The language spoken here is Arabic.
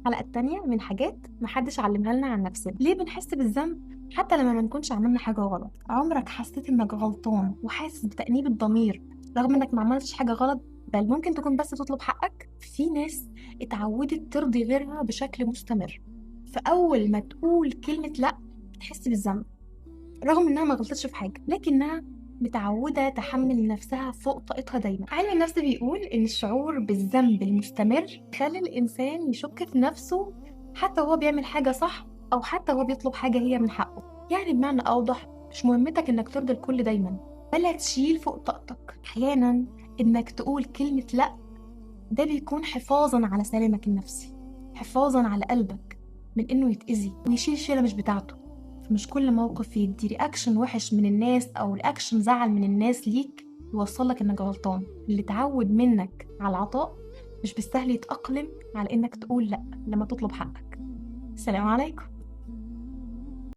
الحلقة التانية من حاجات محدش علمها لنا عن نفسنا. ليه بنحس بالذنب حتى لما ما نكونش عملنا حاجة غلط؟ عمرك حسيت انك غلطان وحاسس بتأنيب الضمير رغم انك ما عملتش حاجة غلط، بل ممكن تكون بس بتطلب حقك؟ في ناس اتعودت ترضي غيرها بشكل مستمر، فأول ما تقول كلمة لأ بتحس بالذنب رغم انها ما غلطتش في حاجة، لكنها متعودة تحمل نفسها فوق طاقتها دايما. علم النفس بيقول ان الشعور بالذنب المستمر يخلي الانسان يشك في نفسه حتى وهو بيعمل حاجة صح او حتى وهو بيطلب حاجة هي من حقه. يعني بمعنى اوضح، مش مهمتك انك ترضي الكل دايما، ولا تشيل فوق طاقتك. احيانا انك تقول كلمة لا ده بيكون حفاظا على سلامك النفسي، حفاظا على قلبك من انه يتأذي ويشيل شيلة مش بتاعته. فمش كل موقف يدي رياكشن وحش من الناس او رياكشن زعل من الناس ليك يوصلك انك غلطان. اللي اتعود منك على العطاء مش بالسهل يتأقلم على انك تقول لا لما تطلب حقك. السلام عليكم.